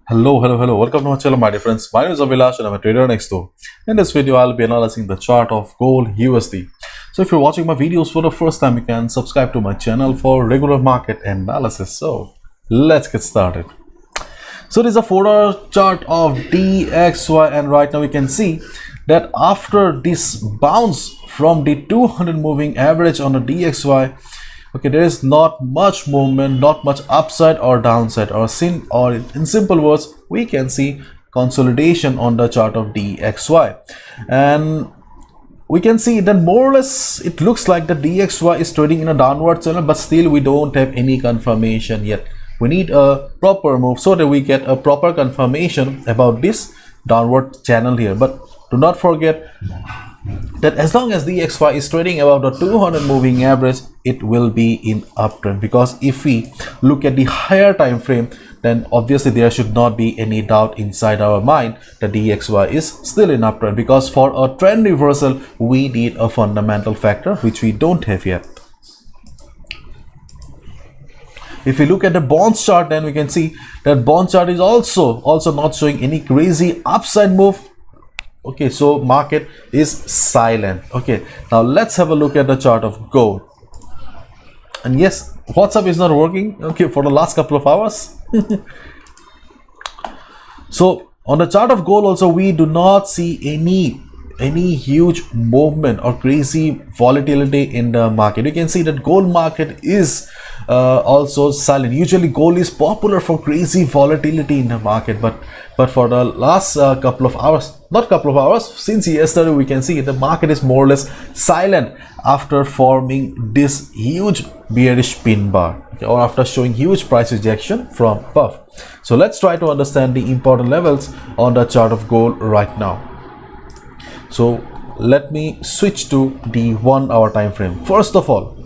Hello. Welcome to my channel, my dear friends. My name is Abhilash and I'm a trader next door. In this video, I'll be analyzing the chart of gold USD. So if you're watching my videos for the first time, you can subscribe to my channel for regular market analysis. So let's get started. So this is a 4-hour chart of DXY, and right now we can see that after this bounce from the 200 moving average on the DXY, okay, there is not much movement, not much upside or downside, or in simple words, we can see consolidation on the chart of DXY. And we can see that more or less it looks like the DXY is trading in a downward channel, but still we don't have any confirmation yet. We need a proper move so that we get a proper confirmation about this downward channel here. But do not forget that as long as the DXY is trading above the 200 moving average, it will be in uptrend, because if we look at the higher time frame, then obviously there should not be any doubt inside our mind that the DXY is still in uptrend, because for a trend reversal we need a fundamental factor which we don't have yet. If we look at the bonds chart, then we can see that bond chart is also not showing any crazy upside move. Okay, so market is silent. Okay, now let's have a look at the chart of gold. And yes, WhatsApp is not working, okay, for the last couple of hours. So on the chart of gold also, we do not see any huge movement or crazy volatility in the market. You can see that gold market is also silent. Usually gold is popular for crazy volatility in the market, but for the last couple of hours, not couple of hours, since yesterday, we can see the market is more or less silent after forming this huge bearish pin bar, okay, or after showing huge price rejection from above. So let's try to understand the important levels on the chart of gold right now. So let me switch to the 1 hour time frame. First of all,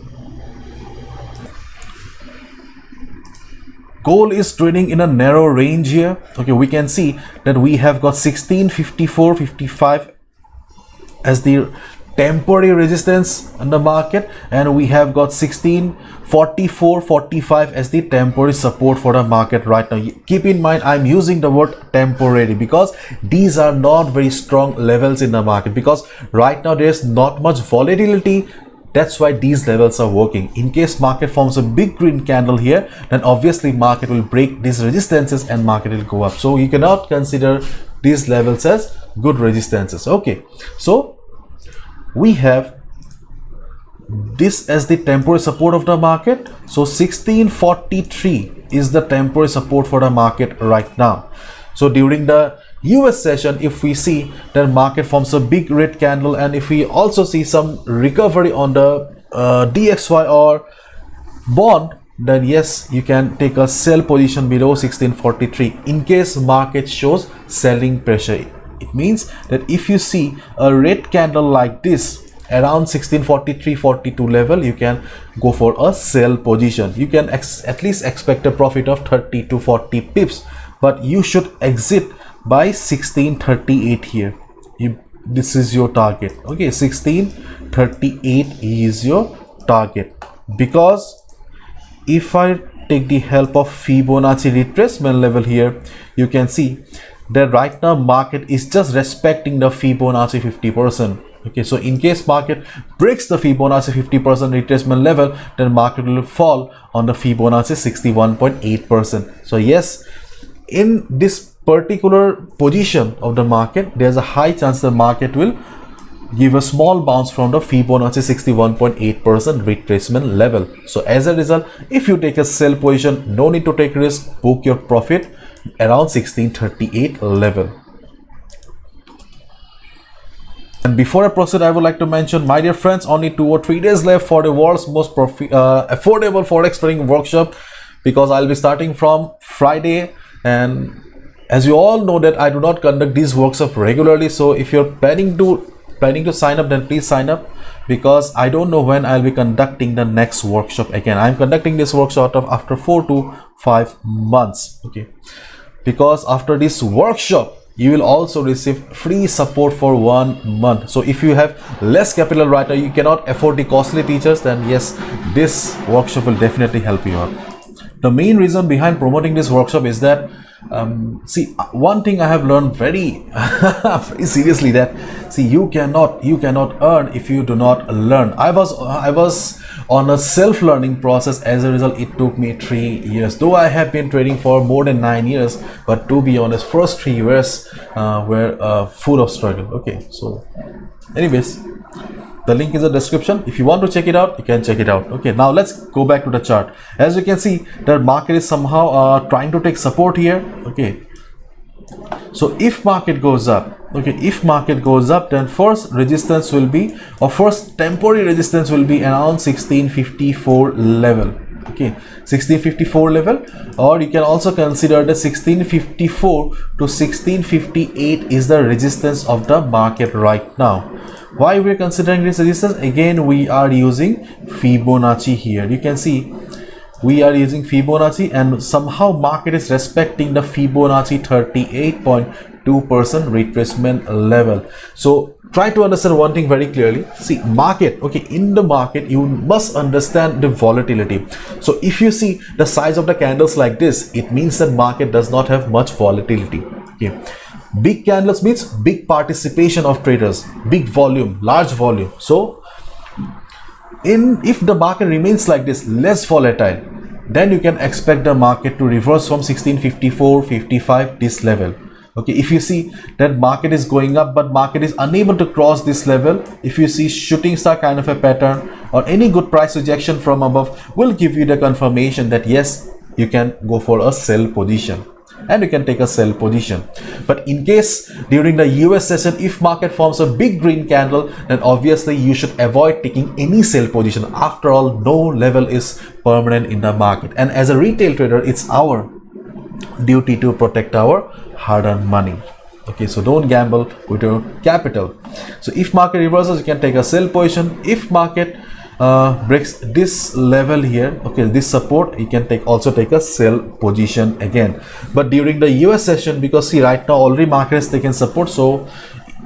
gold is trading in a narrow range here. Okay, we can see that we have got 1654.55 as the temporary resistance in the market, and we have got 1644.45 as the temporary support for the market right now. Keep in mind, I'm using the word temporary because these are not very strong levels in the market, because right now there's not much volatility. That's why these levels are working. In case market forms a big green candle here, then obviously market will break these resistances and market will go up. So you cannot consider these levels as good resistances. Okay, so we have this as the temporary support of the market. So 1643 is the temporary support for the market right now. So during the US session, if we see that market forms a big red candle, and if we also see some recovery on the DXY or bond, then yes, you can take a sell position below 1643 in case market shows selling pressure. It means that if you see a red candle like this around 1643-42 level, you can go for a sell position. You can at least expect a profit of 30 to 40 pips, but you should exit by 1638 here. This is your target. Okay, 1638 is your target, because if I take the help of Fibonacci retracement level here, you can see that right now market is just respecting the Fibonacci 50%. Okay, so in case market breaks the Fibonacci 50% retracement level, then market will fall on the Fibonacci 61.8%. so yes, in this particular position of the market, there's a high chance the market will give a small bounce from the Fibonacci 61.8% retracement level. So as a result, if you take a sell position, no need to take risk, book your profit around 1638 level. And before I proceed, I would like to mention, my dear friends, only 2 or 3 days left for the world's most affordable forex trading workshop, because I'll be starting from Friday. And as you all know that I do not conduct these workshops regularly, so if you're planning to sign up, then please sign up, because I don't know when I'll be conducting the next workshop again. I'm conducting this workshop after 4 to 5 months. Okay, because after this workshop you will also receive free support for 1 month. So if you have less capital right now, you cannot afford the costly teachers, then yes, this workshop will definitely help you out. The main reason behind promoting this workshop is that See, one thing I have learned very, very seriously, that see, you cannot earn if you do not learn. I was on a self-learning process. As a result, it took me 3 years, though I have been trading for more than 9 years. But to be honest, first 3 years were full of struggle. Okay, so anyways, the link is in the description. If you want to check it out, you can check it out. Okay, now let's go back to the chart. As you can see, the market is somehow trying to take support here. Okay, so if market goes up, okay, if market goes up, then first resistance will be, or first temporary resistance will be around 1654 level. Okay, 1654 level, or you can also consider the 1654 to 1658 is the resistance of the market right now. Why we're considering this resistance? Again, we are using Fibonacci here. You can see we are using Fibonacci, and somehow market is respecting the Fibonacci 38.2% retracement level. So try to understand one thing very clearly. See, market, okay, in the market you must understand the volatility. So if you see the size of the candles like this, it means that market does not have much volatility. Okay, big candles means big participation of traders, big volume, large volume. So if the market remains like this, less volatile, then you can expect the market to reverse from 1654, 55, this level. Okay, if you see that market is going up but market is unable to cross this level, if you see shooting star kind of a pattern or any good price rejection from above, will give you the confirmation that yes, you can go for a sell position, and you can take a sell position. But in case during the US session, if market forms a big green candle, then obviously you should avoid taking any sell position. After all, no level is permanent in the market, and as a retail trader, it's our duty to protect our hard-earned money. Okay, so don't gamble with your capital. So if market reverses, you can take a sell position. If market breaks this level here, okay, this support, you can also take a sell position again. But during the US session, because see right now already market has taken support, so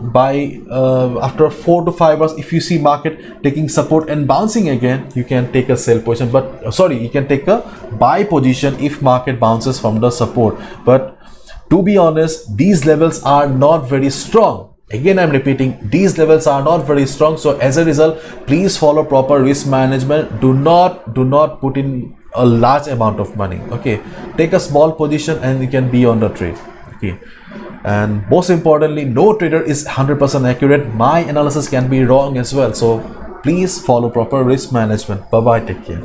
by after 4 to 5 hours, if you see market taking support and bouncing again, you can take a sell position. But sorry, you can take a buy position if market bounces from the support. But to be honest, these levels are not very strong. Again, I'm repeating, these levels are not very strong. So as a result, please follow proper risk management. Do not put in a large amount of money. Okay, take a small position and you can be on the trade. Okay, and most importantly, no trader is 100% accurate. My analysis can be wrong as well. So please follow proper risk management. Bye bye, take care.